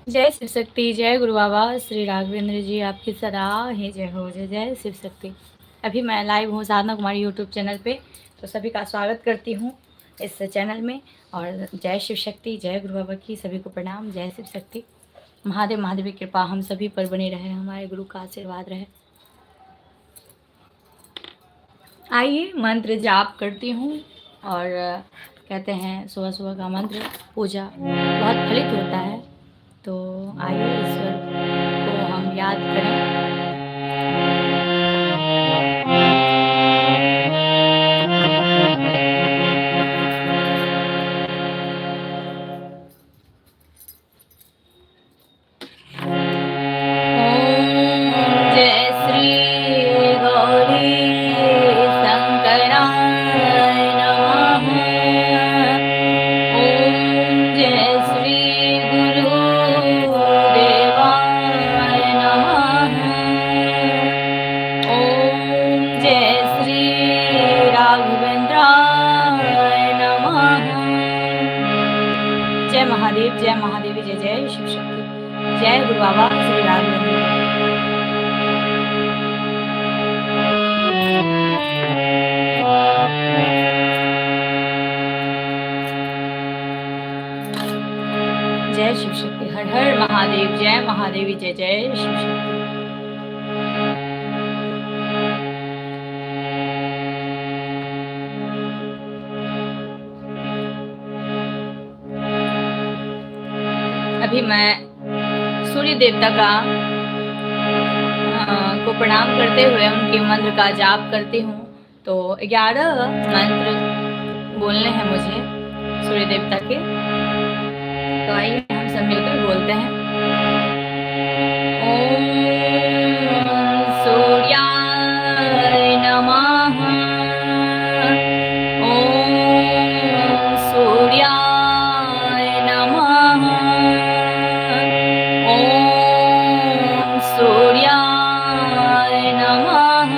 जय शिव शक्ति, जय गुरु बाबा श्री राघवेंद्र जी, आपकी सदा ही जय हो। जय जय शिव शक्ति। अभी मैं लाइव हूँ साधना कुमारी यूट्यूब चैनल पे, तो सभी का स्वागत करती हूँ इस चैनल में। और जय शिव शक्ति, जय गुरु बाबा की सभी को प्रणाम। जय शिव शक्ति। महादेव महादेव की कृपा हम सभी पर बनी रहे, हमारे गुरु का आशीर्वाद रहे। आइए मंत्र जाप करती हूँ। और कहते हैं सुबह सुबह का मंत्र पूजा बहुत फलित होता है। तो आइए ईश्वर को हम याद करें। जय श्री गौरी शंकराय नमः। ओम जय श्री गुरुदेवाय नमः। ओम जय श्री राघवेंद्राय नमः। जय महादेव, जय महादेवी, जय जय शिव शक्ति। जय गुरु बाबा श्री राघवेंद्र। जय शिव शक्ति। हर हर महादेव, जय महादेवी, जय जय शिव शक्ति। अभी मैं सूर्य देवता का को प्रणाम करते हुए उनके मंत्र का जाप करती हूँ। तो 11 मंत्र बोलने हैं मुझे सूर्य देवता के। तो आइए हम सब मिलकर बोलते हैं। ओम सूर्याय नमः। ओम सूर्याय नमः। ओम सूर्याय नमः।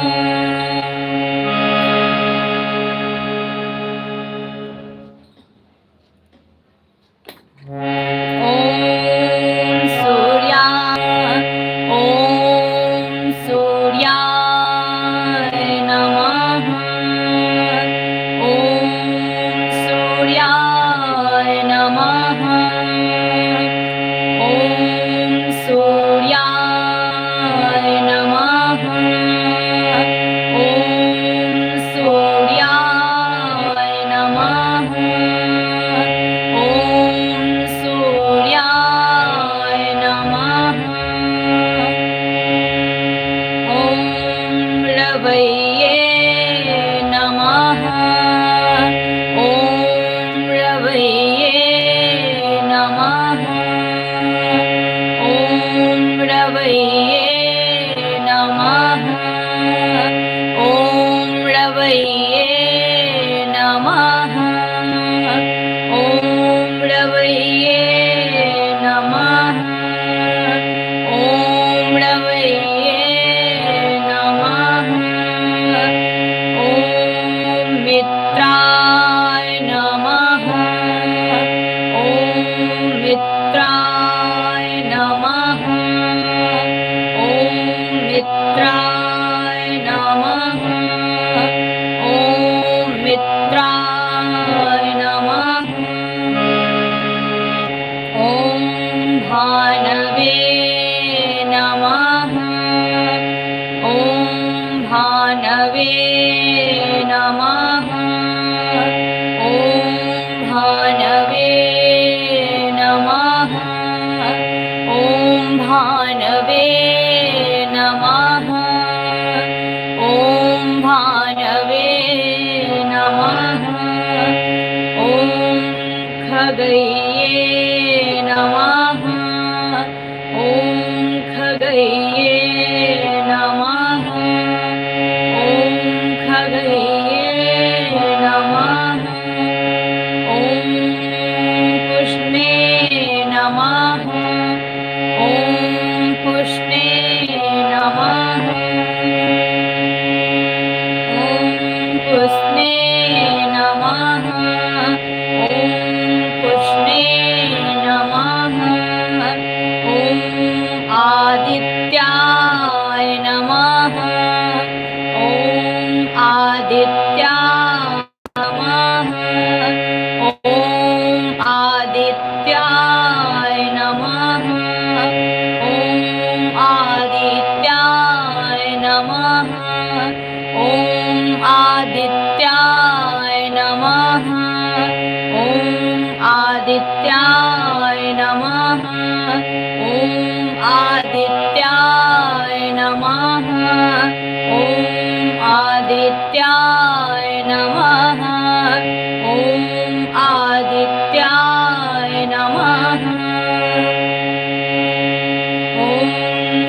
ॐ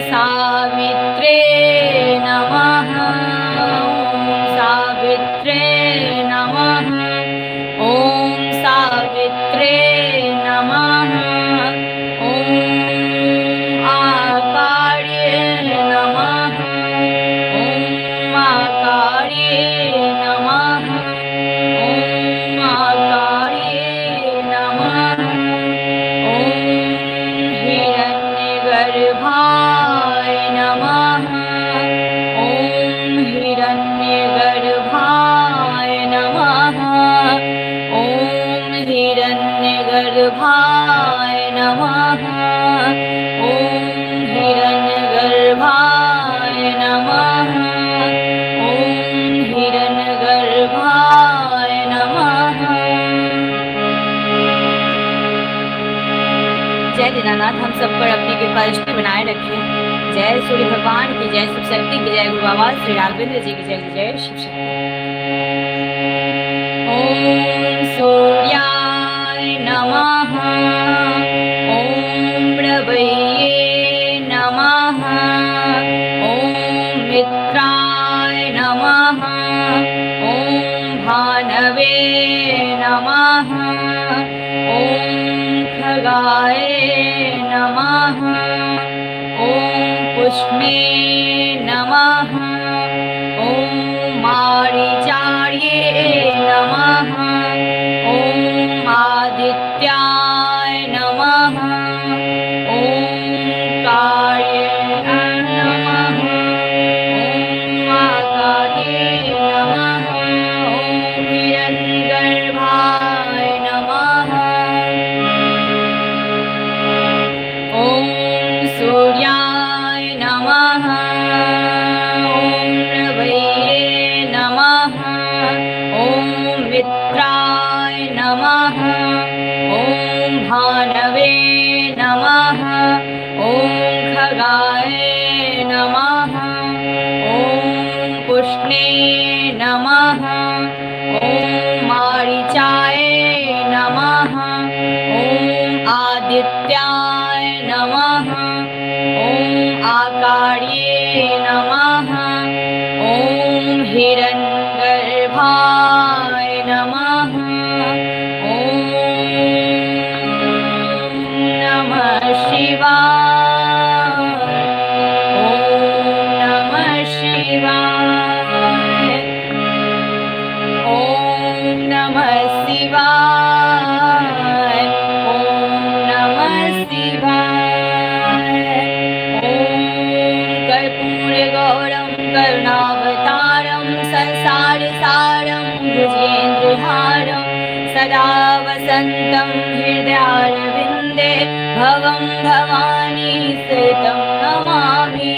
सावित्रे नमः। ॐ सावित्रे नमः। ॐ सावित्रे नमः। ॐ आकार्ये नमः। ॐ आकार्ये नमः। ॐ आकार्ये नमः। ॐ हिरण्यगर्भाय नमः। ॐ हिरण्यगर्भाय नमः। ॐ हिरण्यगर्भाय नमः। ॐ हिरण्यगर्भाय नमः। ॐ हिरण्यगर्भाय नमः। जय दीनानाथ हम सब पर अपनी कृपा दृष्टि बनाए रखे। जय सूर्य भगवान की जय, शिव शक्ति की जय, गुरु बाबा श्री राघवेंद्र जी की जय। जय शिव शक्ति। ॐ सूर्याय नमः। ॐ रवये नमः। ॐ मित्राय नमः। ॐ भानवे नमः। ॐ खगाय नमः। ॐ पुष्मे नमः। ॐ मारीचार्ये नमः। ॐ आदित्याय नमः। ॐ कार्ये नमः। ॐ आकार्ये नमः। ॐ हिरण्यगर्भाय नमः। ॐ सूर्याय नमः। ॐ रवये नमः। ॐ मित्राय नमः। ॐ भानवे नमः। ॐ खगाय नमः। ॐ पुष्णे नमः। ॐ मारीचाय नमः। ॐ आदित्याय नमः। ॐ आकार्ये नमः। ॐ हिरण्यगर्भाय नमः। ॐ नमः शिवाय। ॐ नमः शिवाय। ॐ नमः शिवाय। ॐ नमः शिवाय। ॐ कर्पूरगौरं करुणावतारं संसारसारं भुजेन्द्रहारं सदा वसन्तं हृदयारविन्दे भवं भवानी सहितं नमामि।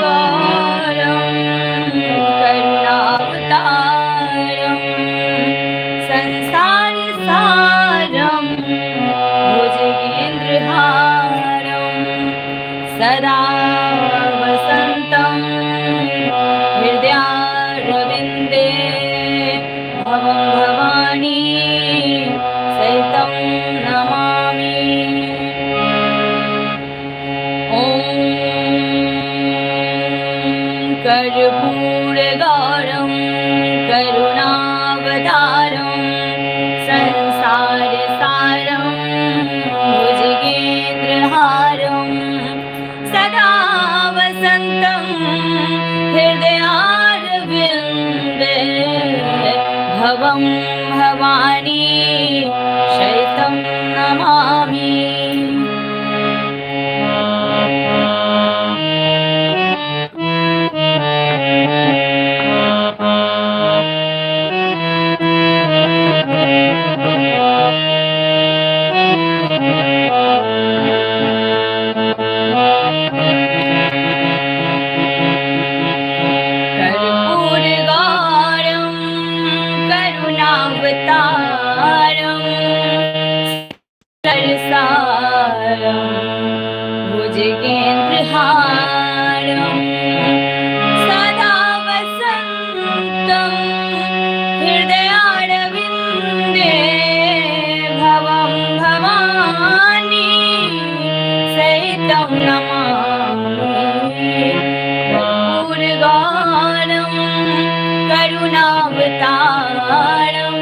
कर्पूरगौरं करुणावतारं संसारसारं भुजगेन्द्रहारं सदा वसन्तं हृदयारविन्दे भवं भवानी सहितं नमामि। ॐ कर्पूरगौरं करुणावतारं संसारसारं भुजगेन्द्रहारं सदा वसन्तं हृदयारविन्दे भवं भवानी सहितं नमामि। कर्पूरगौरं करुणावतारं सरसा करुणावतारं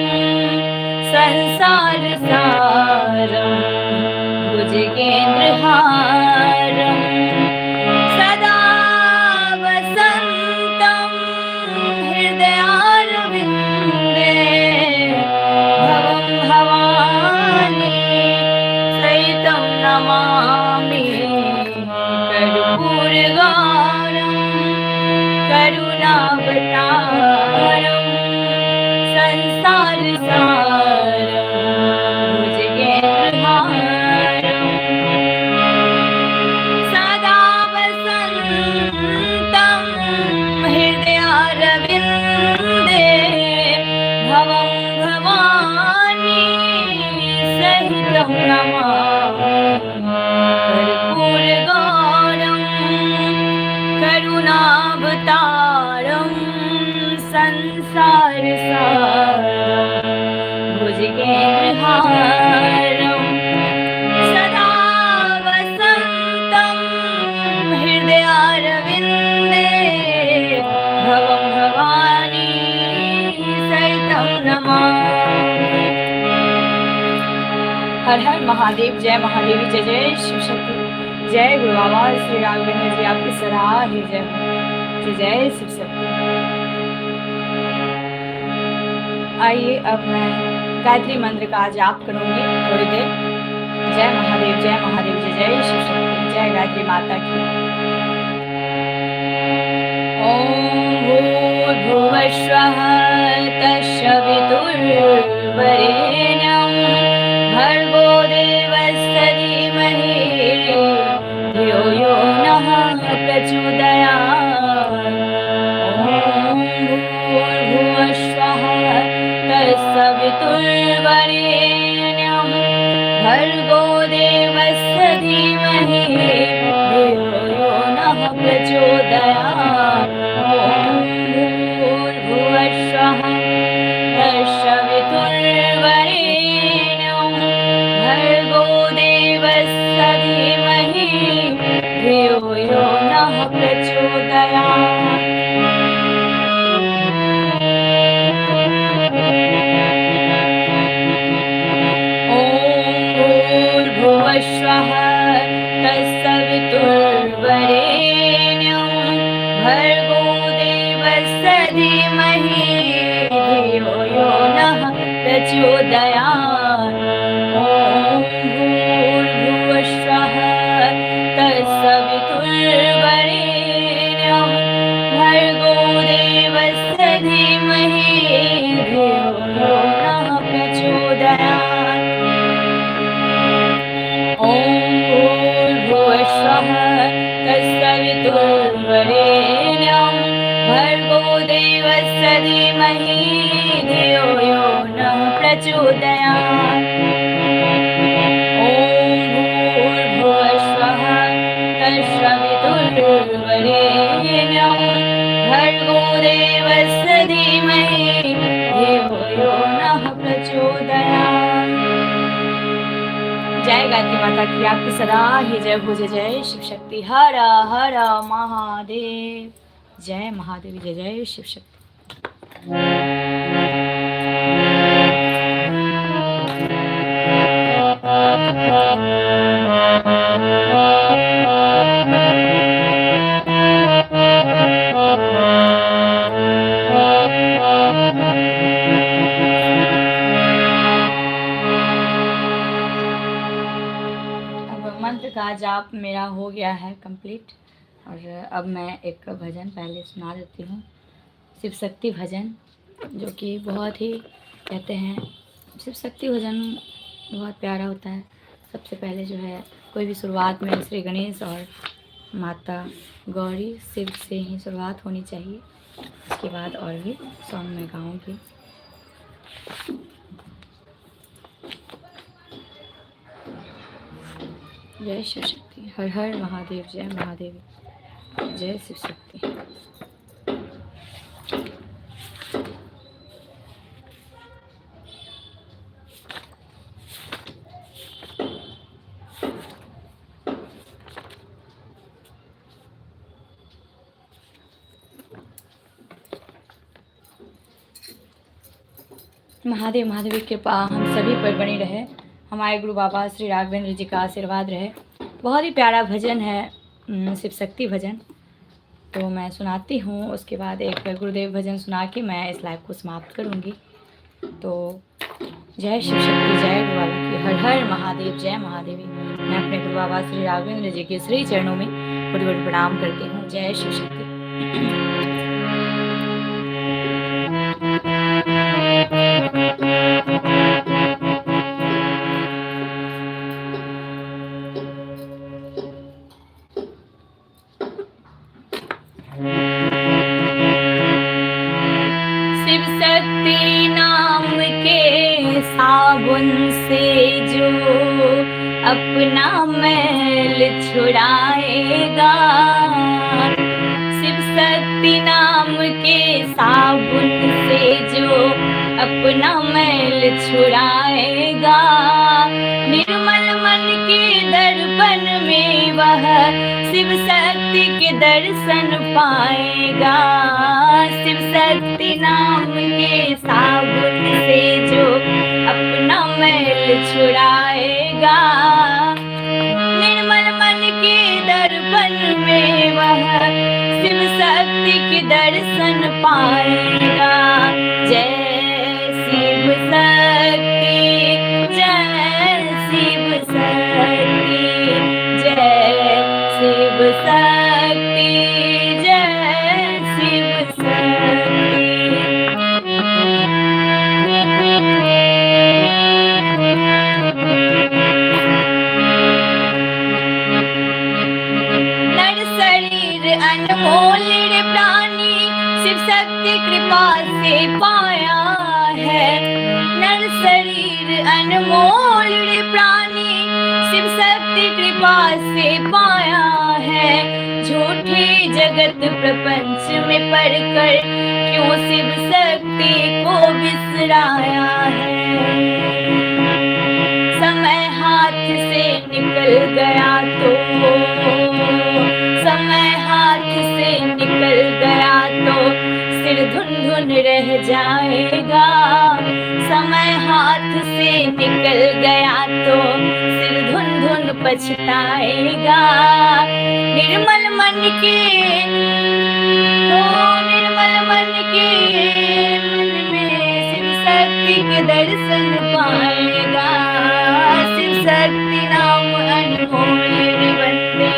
संसारसारं भुजगेन्द्रहारं सदा वसन्तं हृदयारविन्दे भवं भवानी सहितं नमामि कर्पूरगारं करुणावतारं संसारसारं भुजगेन्द्रहारं सदा वसन्तं हृदयारविन्दे भवं भवानी सहितं नमामि कर्पूरगारं करुणावतारं संसारसारं भुजगेन्द्रहारं सदा वसन्तं हृदयारविन्दे भवं भवानी सहितं नमामि। हर हर महादेव, जय महादेवी, जय जय शिव शक्ति, जय गुरु बाबा श्री राघवेंद्र जी, आपकी सराहनीय जय हो, जय जय शिव शक्ति। आइए अब मैं गायत्री मंत्र का जाप करूंगी थोड़ी देर। जय महादेव, जय महादेव, जय जय शिव शक्ति, जय गायत्री माता की। ओम भूर्भुवः स्वः तत्सवितुर्वरेण्यं भर्गो देवस्य धीमहि धियो यो नः प्रचोदयात्। ॐ भूर्भुवः स्वः तत्सवितुर्वरेण्यं भर्गो देवस्य धीमहि धियो यो नः प्रचोदयात्। ॐ भूर्भुवः स्वः तत्सवितुर्वरेण्यं भर्गो देवस्य धीमहि धियो यो नः प्रचोदयात्। ॐ भूर्भुवः स्वः तत्सवितुर्वरेण्यं भर्गो देवस्य धीमहि धियो यो नः प्रचोदयात्। ॐ भूर्भुवः स्वः तत्सवितुर्वरेण्यं भर्गो देवस्य धीमहि धियो यो नः प्रचोदयात्। ॐ भूर्भुवः स्वः तत्सवितुर्वरेण्यं भर्गो देवस्य धीमहि धियो यो नः प्रचोदयात्। ॐ भूर्भुवः स्वः तत्सवितुर्वरेण्यं भर्गो देवस्य धीमहि धियो यो नः प्रचोदयात्। जय गायत्री माता की, आपकी सदा ही जय हो, जय जय शिव शक्ति। हर हर महादेव, जय महादेवी, जय जय शिव शक्ति। मंत्र का जाप मेरा हो गया है कंप्लीट, और अब मैं एक भजन पहले सुना देती हूँ, शिव शक्ति भजन, जो कि बहुत ही कहते हैं शिव शक्ति भजन बहुत प्यारा होता है। सबसे पहले जो है कोई भी शुरुआत में श्री गणेश और माता गौरी शिव से ही शुरुआत होनी चाहिए, उसके बाद और भी सॉन्ग में गाऊँगी। जय शिव शक्ति, हर हर महादेव, जय महादेव, जय शिव शक्ति। महादेव महादेव की कृपा हम सभी पर बनी रहे। हमारे गुरु बाबा श्री राघवेंद्र जी का आशीर्वाद रहे। बहुत ही प्यारा भजन है, शिव शक्ति भजन। तो मैं सुनाती हूँ, उसके बाद एक गुरुदेव भजन सुना के मैं इस लाइव को समाप्त करूँगी। तो जय शिव शक्ति, जय गुरु बाबा की, हर हर महादेव, जय महादेवी। मैं अपने गुरु बाबा श्री राघवेंद्र जी के श्री चरणों में कोटि कोटि प्रणाम करती हूँ। जय शिव शक्ति। शिव शक्ति नाम के साबुन से जो अपना मैल छुड़ाएगा, शिव शक्ति नाम के साबुन से जो अपना मैल छुड़ाएगा, निर्मल मन के दर्पण में वह शिव शक्ति के दर्शन पाएगा। शिव शक्ति नाम के साबुन से जो अपना मैल छुड़ाएगा, निर्मल मन के दर्पण में वह शिव शक्ति के दर्शन पाएगा। जय शिव शक्ति, जय शिव शक्ति, जय शिव शक्ति, जय शिव शक्ति। नर शरीर अनमोल रे प्राणी शिव शक्ति कृपा से पाया है। नर शरीर अनमोल रे प्राणी शिव शक्ति कृपा से पाया है। झूठे जगत प्रपंच में पढ़कर क्यों शिव शक्ति को बिसराया है। समय हाथ से निकल गया तो, समय हाथ से निकल गया तो सिर धुन धुन रह जाएगा। समय हाथ से निकल गया तो सिर धुन धुन पछताएगा। निर्मल मन के, निर्मल मन के मन में शिव शक्ति के दर्शन पाएगा। शिव शक्ति नाम अनमोल रे बंदे।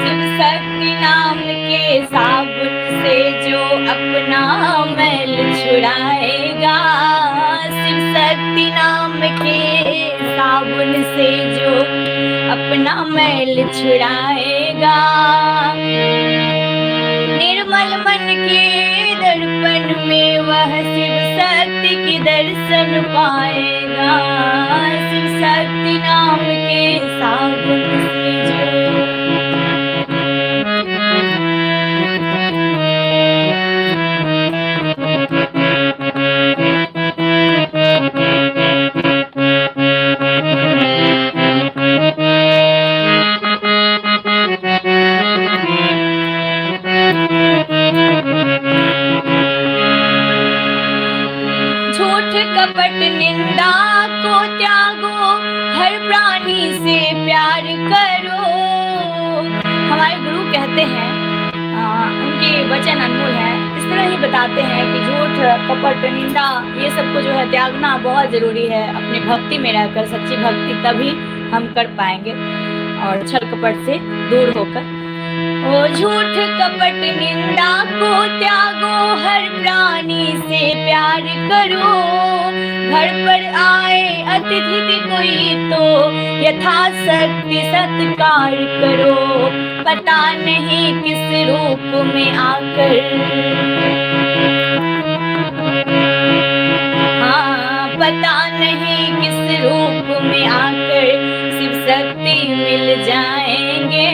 शिव शक्ति नाम के साबुन से जो अपना मैल छुड़ाएगा, शिव शक्ति नाम के साबुन से जो अपना मैल छुड़ाएगा, निर्मल मन के दर्पण में वह शिव शक्ति के दर्शन पाएगा। शिव शक्ति नाम के साबुन से जो कपट निंदा को त्यागो, हर प्राणी से प्यार करो। हमारे गुरु कहते हैं, उनके वचन अनमोल है, इस तरह ही बताते हैं कि झूठ कपट निंदा ये सबको जो है त्यागना बहुत जरूरी है। अपनी भक्ति में रहकर, सच्ची भक्ति तभी हम कर पाएंगे और छल कपट से दूर होकर। ओ झूठ कपट निंदा को त्यागो, हर प्राणी से प्यार करो। घर पर आए अतिथि कोई तो यथाशक्ति सत्कार करो। पता नहीं किस रूप में आकर, हाँ पता नहीं किस रूप में आकर शिव शक्ति मिल जाएंगे।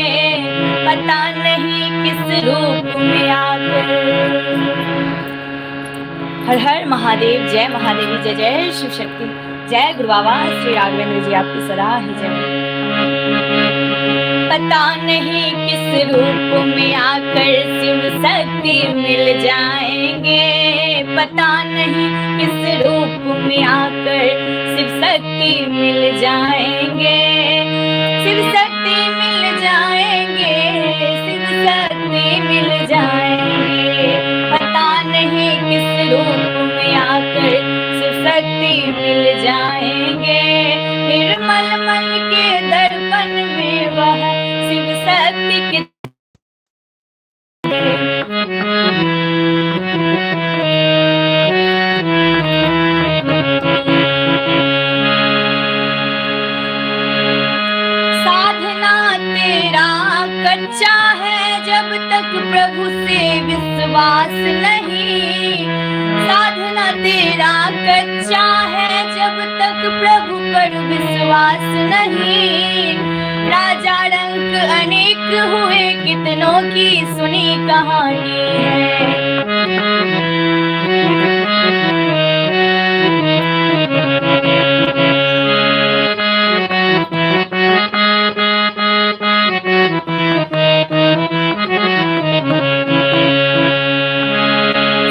पता नहीं किस रूप में आकर। हर हर महादेव, जय महादेवी, जय जय शिव शक्ति, जय गुरु बाबा श्री राघवेंद्र जी, आपकी सदा ही जय। पता नहीं किस रूप में आकर शिव शक्ति मिल जाएंगे, पता नहीं किस रूप में आकर शिव शक्ति मिल जाएंगे, शिव शक्ति मिल जाएंगे, शिव शक्ति मिल जाएंगे, पता नहीं किस रूप में आकर शिव शक्ति मिल जाएंगे। निर्मल मन के दर्पण में वह शिव शक्ति के साधना तेरा कच्चा है जब तक प्रभु से विश्वास नहीं, साधना तेरा कच्चा है जब तक प्रभु पर विश्वास नहीं। राजा रंग अनेक हुए कितनों की सुनी कहानी है,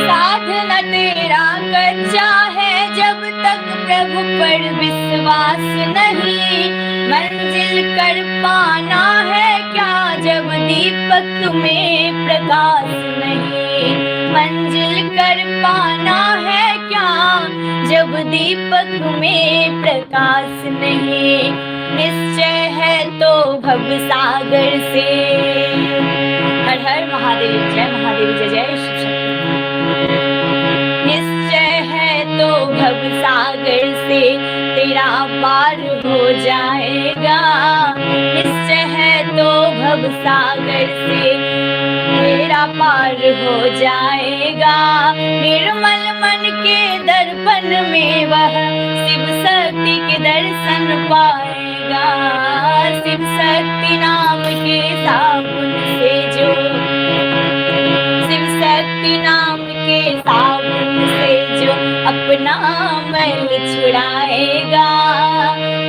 साधना तेरा कच्चा है जब तक प्रभु पर विश्वास नहीं। मंजिल कर पाना है क्या जब दीपक में प्रकाश नहीं, मंजिल कर पाना है क्या जब दीपक में प्रकाश नहीं। निश्चय है तो भव सागर से, हर हर महादेव, जय महादेव, जय जय शिव शक्ति। निश्चय है तो भव सागर से तेरा पार हो जाएगा, निश्चय है तो भव सागर से तेरा पार हो जाएगा। निर्मल मन के दर्पण में वह शिव शक्ति के दर्शन पाएगा, शिव शक्ति नाम के साबुन से जो, शिव शक्ति नाम के साबुन से जो अपना मैल छुड़ाएगा।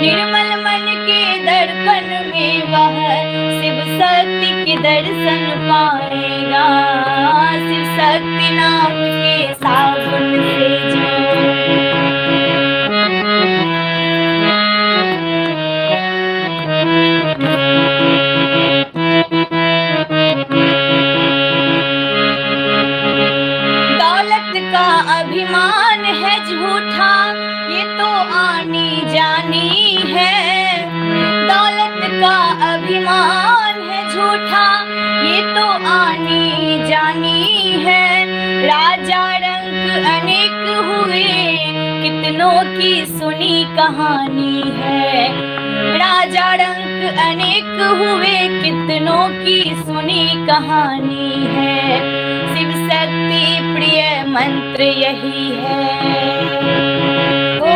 निर्मल मन के दर्पण में वह शिव शक्ति के दर्शन पाएगा, शिव शक्ति नाम के साबुन से जो। दौलत का अभिमान है झूठा ये तो आनी जानी है, दौलत का अभिमान है झूठा ये तो आनी जानी है। राजा रंग अनेक हुए कितनों की सुनी कहानी है, राजा रंग अनेक हुए कितनों की सुनी कहानी है। शिव शक्ति प्रिय मंत्र यही है, ओ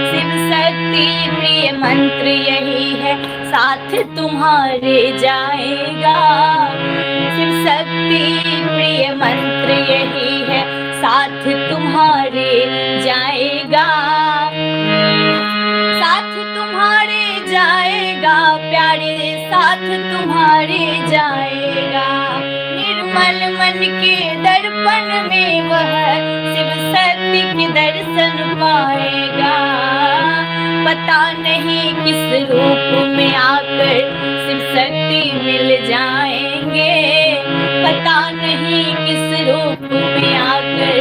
शिव शक्ति प्रिय मंत्र यही है, साथ तुम्हारे जाएगा। शिव शक्ति प्रिय मंत्र यही है, साथ तुम्हारे जाएगा, साथ तुम्हारे जाएगा प्यारे, साथ तुम्हारे जाएगा। निर्मल मन के दर्पण में वह शिव शक्ति के दर्शन पाएगा, पता नहीं किस रूप में आकर शिव शक्ति मिल जाएंगे, पता नहीं किस रूप में आकर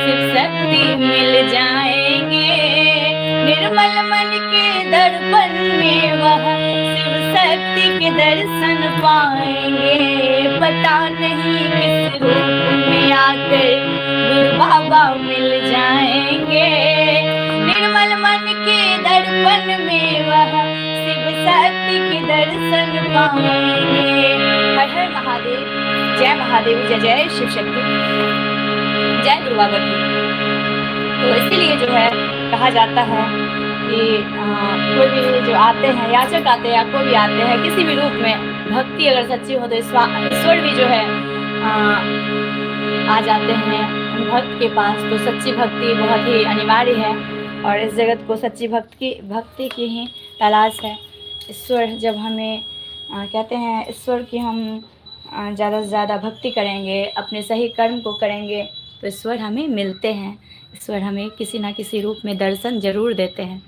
शिव शक्ति मिल जाएंगे। निर्मल मन के दर्पण में वह शिव शक्ति के दर्शन पाएंगे, पता नहीं किस रूप में आकर गुरु बाबा मिल जाएंगे। निर्मल मन के दर्पण में वह शिव शक्ति के दर्शन पाएंगे। हर हर महादेव, जय महादेव, जय जय शिव शक्ति, जय गुरु बाबा की। तो इसीलिए जो है कहा जाता है कि कोई भी जो आते हैं, याचक आते हैं या कोई भी आते हैं किसी भी रूप में, भक्ति अगर सच्ची हो तो ईश्वर भी जो है आ जाते हैं भक्त के पास। तो सच्ची भक्ति बहुत ही अनिवार्य है और इस जगत को सच्ची भक्ति की ही तलाश है। ईश्वर जब हमें कहते हैं ईश्वर की हम ज़्यादा से ज़्यादा भक्ति करेंगे, अपने सही कर्म को करेंगे तो ईश्वर हमें मिलते हैं। ईश्वर हमें किसी न किसी रूप में दर्शन ज़रूर देते हैं।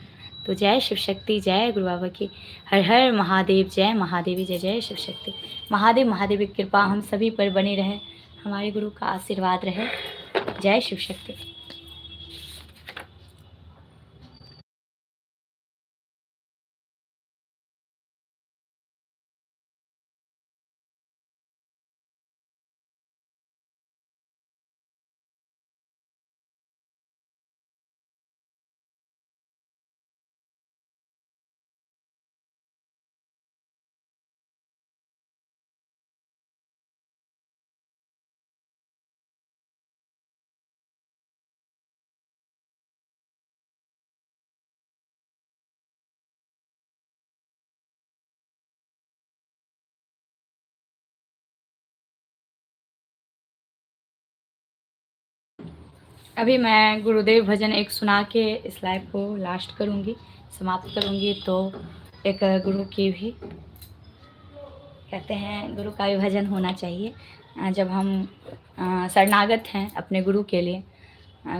तो जय शिव शक्ति, जय गुरु बाबा की। हर हर महादेव, जय महादेवी, जय जय शिव शक्ति। महादेव की कृपा हम सभी पर बनी रहे, हमारे गुरु का आशीर्वाद रहे। जय शिव शक्ति। अभी मैं गुरुदेव भजन एक सुना के इस लाइव को लास्ट करूँगी, समाप्त करूँगी। तो एक गुरु की भी कहते हैं, गुरु का भी भजन होना चाहिए। जब हम शरणागत हैं अपने गुरु के लिए,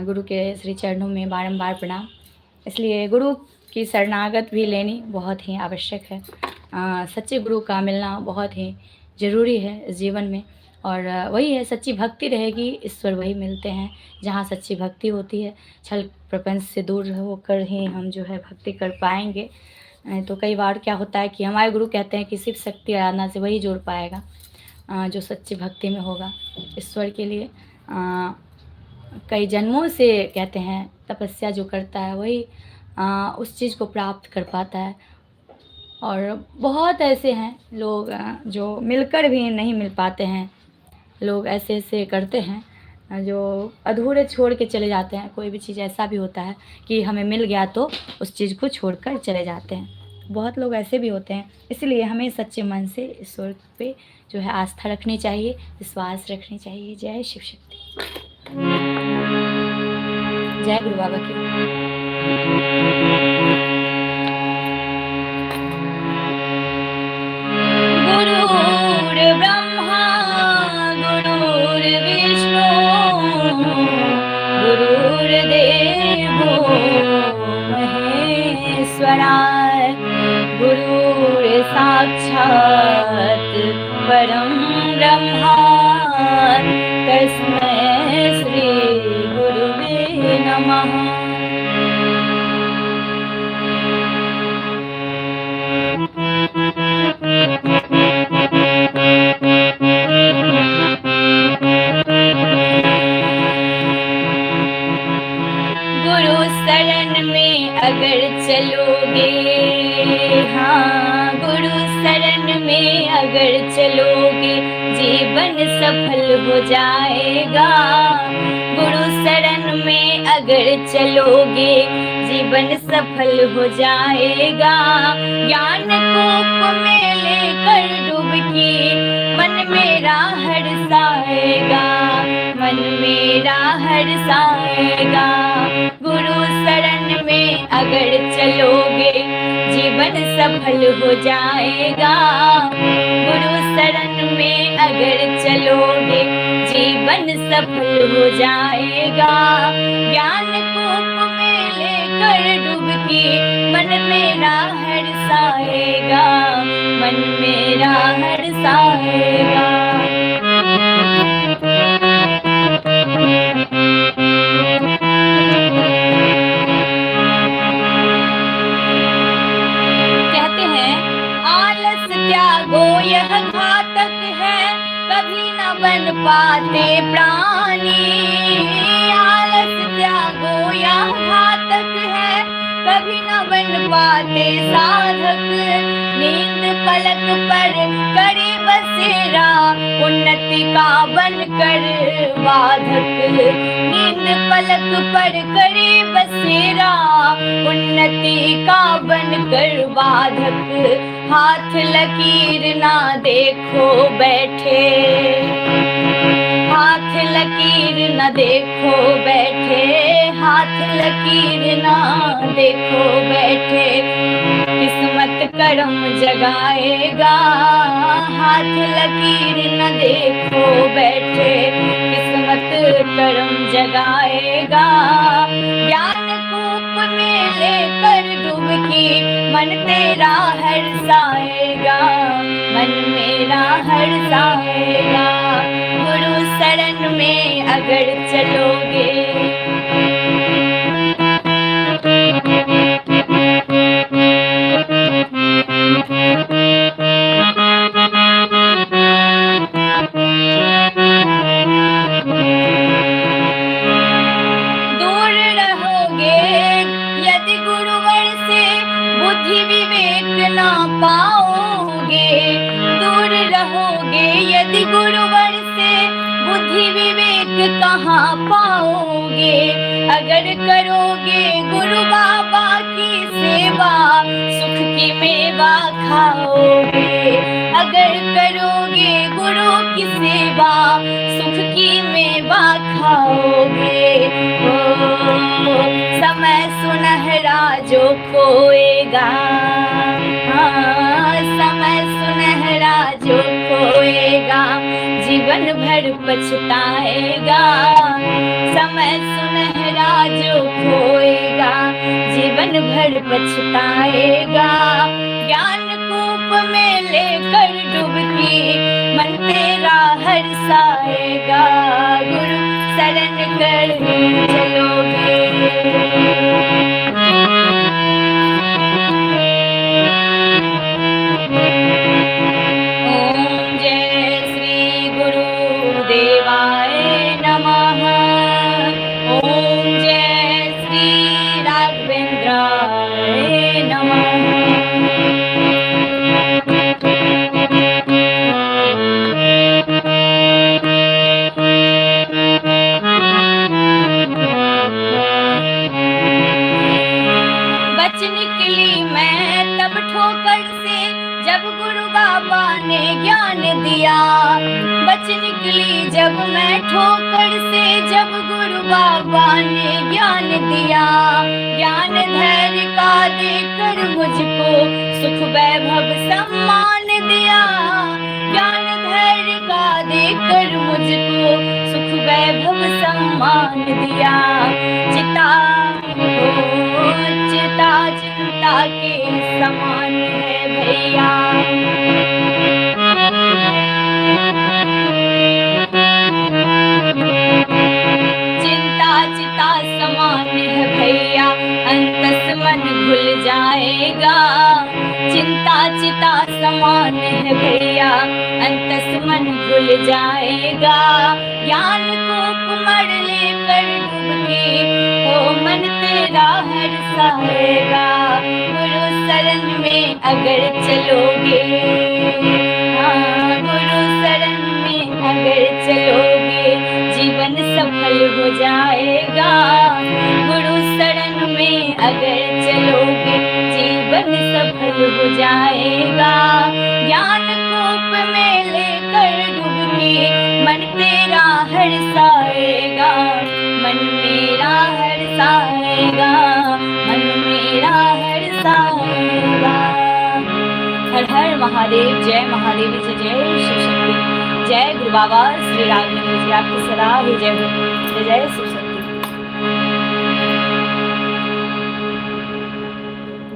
गुरु के श्री चरणों में बारंबार प्रणाम। इसलिए गुरु की शरणागत भी लेनी बहुत ही आवश्यक है। सच्चे गुरु का मिलना बहुत ही ज़रूरी है इस जीवन में। और वही है, सच्ची भक्ति रहेगी, ईश्वर वही मिलते हैं। जहाँ सच्ची भक्ति होती है, छल प्रपंच से दूर होकर ही हम जो है भक्ति कर पाएंगे। तो कई बार क्या होता है कि हमारे गुरु कहते हैं कि शिव शक्ति आराधना से वही जुड़ पाएगा जो सच्ची भक्ति में होगा ईश्वर के लिए। कई जन्मों से कहते हैं तपस्या जो करता है वही उस चीज़ को प्राप्त कर पाता है। और बहुत ऐसे हैं लोग जो मिलकर भी नहीं मिल पाते हैं। लोग ऐसे ऐसे करते हैं जो अधूरे छोड़ के चले जाते हैं। कोई भी चीज़ ऐसा भी होता है कि हमें मिल गया तो उस चीज़ को छोड़कर चले जाते हैं। बहुत लोग ऐसे भी होते हैं। इसलिए हमें सच्चे मन से ईश्वर पे जो है आस्था रखनी चाहिए, विश्वास रखनी चाहिए। जय शिव शक्ति, जय गुरु बाबा की। गुरुर्ब्रह्मा गुरुर्विष्णु गुरुर्देवो महेश्वराय गुरुर्साक्षात् परं ब्रह्मा तस्मै श्री गुरुवे नमः। गुरु शरण में अगर चलोगे, हाँ गुरु शरण में अगर चलोगे जीवन सफल हो जाएगा। गुरु शरण में अगर चलोगे जीवन सफल हो जाएगा। ज्ञान कूप में लेकर डुबकी मन मेरा हर्षाएगा, मन मेरा हर्षाएगा। गुरु शरण में अगर चलोगे जीवन सफल हो जाएगा। गुरु शरण में अगर चलोगे जीवन सफल हो जाएगा। ज्ञान कूप में लेकर डुबकी मन मेरा हर्षाएगा, मन मेरा हर्षाएगा। कहते हैं आलस त्यागो यह घातक है, कभी न बन पाते प्राणी। आलस त्यागो यह घातक है, कभी न बन पाते साधक। नींद पलक पर करे बसेरा, उन्नति का बनकर बाधक। नींद पलक पर करे बसेरा, उन्नति का बनकर बाधक। हाथ लकीर ना देखो बैठे, हाथ लकीर न देखो बैठे, हाथ लकीर ना देखो बैठे। किस्मत कर करम जगाएगा, हाथ लकीर न देखो बैठे, किस्मत करम जगाएगा। ज्ञान कूप में लेकर डुबकी, मन तेरा हर्षाएगा, मन मेरा हर्षाएगा। गुरु शरण में अगर चलोगे, दूर रहोगे यदि गुरुवर से, बुद्धि विवेक ना पाओगे। दूर रहोगे यदि गुरुवर से, बुद्धि विवेक कहाँ पाओगे। अगर करोगे गुरु बाबा की सेवा, सुख की मेवा खाओगे। अगर करोगे गुरु की सेवा, सुख की मेवा खाओगे। समय सुनहरा जो खोएगा, हाँ समय सुनहरा जो खोएगा, जीवन भर पछताएगा। समय सुनहरा जो खोएगा, जीवन भर पछताएगा। ज्ञान कूप में लेकर डुबकी, मन तेरा हर्षाएगा। गुरु शरण कर चलोगे, ओम जय श्री गुरुदेवाय नमः। ओम जय श्री राघवेंद्राय नमः। बच निकली मैं तब ठोकर से, जब गुरु बाबा ने ज्ञान दिया। बच निकली जब मैं ठोकर से, जब गुरु बाबा ने ज्ञान दिया। ज्ञान धैर्य का देकर मुझको, सुख वैभव सम्मान दिया। ज्ञान धैर्य का देकर मुझको, सुख वैभव सम्मान दिया। चिता चिता चिंता के समान है भैया, चिंता चिता समान है भैया, अंतस मन भूल जाएगा। चिंता चिता समान है भैया, अंतस मन भूल जाएगा। ज्ञान कूप मर लेकर डूबके, ओ मन तेरा हर्षाएगा। गुरु शरण में अगर चलोगे, हाँ गुरु शरण में अगर चलोगे, जीवन सफल हो जाएगा। गुरु शरण में अगर चलोगे, जीवन सफल हो जाएगा। ज्ञान कूप में लेकर डुबकी, मन तेरा हर्षाएगा, मन मेरा हर्षाएगा, मन मेरा हर्षाएगा। हर हर महादेव, जय महादेव, जय जय शिव शक्ति। जय गुरु बाबा श्री राघवेंद्र जी, आपकी सदा ही जय हो। जय जय शिव शक्ति,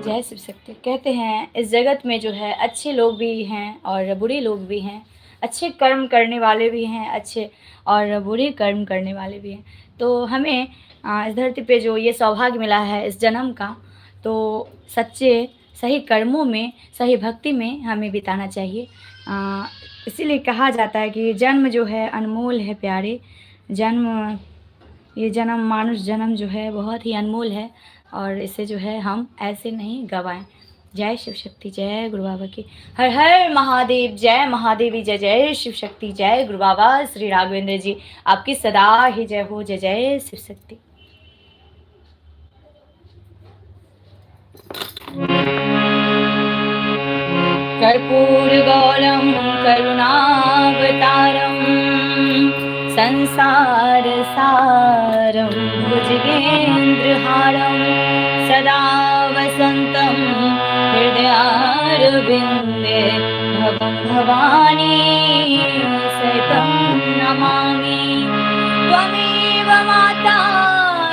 जय शिव शक्ति। कहते हैं इस जगत में जो है अच्छे लोग भी हैं और बुरे लोग भी हैं, अच्छे कर्म करने वाले भी हैं, अच्छे और बुरे कर्म करने वाले भी हैं। तो हमें इस धरती पे जो ये सौभाग्य मिला है इस जन्म का, तो सच्चे सही कर्मों में, सही भक्ति में हमें बिताना चाहिए। इसीलिए कहा जाता है कि जन्म जो है अनमोल है प्यारे। जन्म, ये जन्म, मानुष जन्म जो है बहुत ही अनमोल है और इसे जो है हम ऐसे नहीं गवाएं। जय शिव शक्ति, जय गुरु बाबा की। हर हर महादेव, जय महादेवी, जय जय शिव शक्ति। जय गुरु बाबा श्री राघवेंद्र जी, आपकी सदा ही जय हो। जय जय शिव शक्ति। कर्पूर गौरम करुणावतारम, संसार सारम भुजगेन्द्रहारम, सदा वसंतम हृदयारविंदे, पदारविन्दे भवं भवानी सहितं नमामि। त्वमेव माता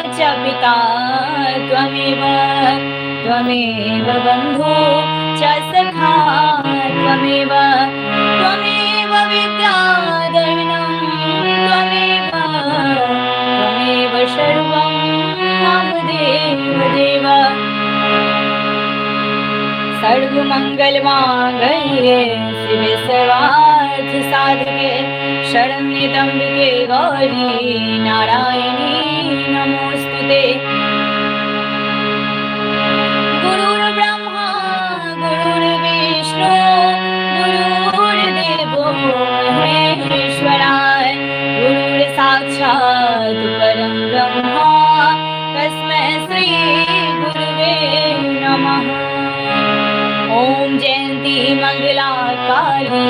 च पिता त्वमेव बन्धु च सखा त्वमेव विद्याधरणं त्वमेव सर्वं मम देव। सर्वमङ्गलमाङ्गल्ये शिवे सर्वार्थसाधके शरण्ये त्र्यम्बके गौरी नारायणी नमोऽस्तुते। गुरुर्ब्रह्मा गुरुर्विष्णु गुरुर्देवो महेश्वराय गुरुर्साक्षात् परं ब्रह्मा तस्मै श्री गुरुवे नमः। ॐ जयन्ती मंगला काली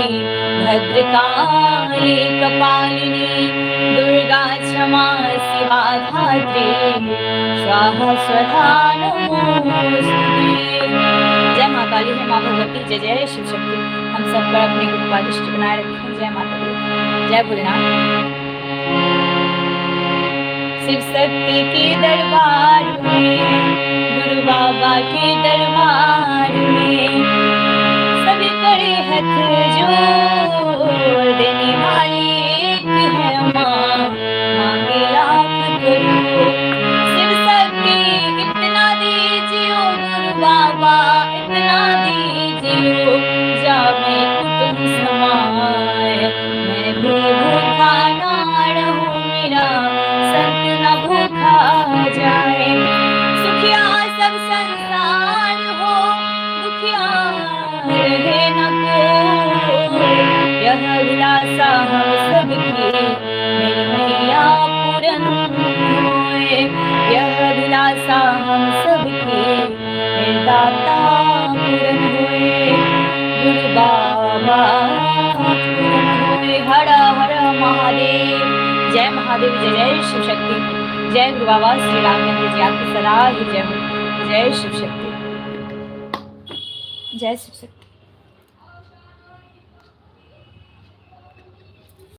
भद्रकाली कपालिनी दुर्गा क्षमा शिवा धात्री स्वाहा स्वधा नमोस्तुते। जय मां काली, जय मां भगवती, जय जय शिव शक्ति। हम सब पर अपनी कृपा दृष्टि बनाए रखें। जय माता दी, जय भोलेनाथ। शिव शक्ति के दरबार में, गुरु बाबा के दरबार में सभी करे हाथ जोड़, देने वाली एक है माँ, मांगे लाख करोड़। शिव शक्ति इतना दीजियो गुरु बाबा इतना दीजियो, जामे कुटुंब समाए मैं भी भूखा ना रहूं, मेरा संत न भूखा जाए। सुखिया सब संसार हो, दुखिया रहे न को, यह अभिलाषा हम सबकी मेरी मैया पूरन होए। यह अभिलाषा हम सबकी मेरे दाता पूरन होए। गुरु बाबा पूरन होए। हर हर महादेव। जय महादेव, जय जय शिव शक्ति। जय गुरु बाबा श्री राघवेंद्र जी, आपकी सदा ही जय हो। जय शिव शक्ति, जय शिव शक्ति।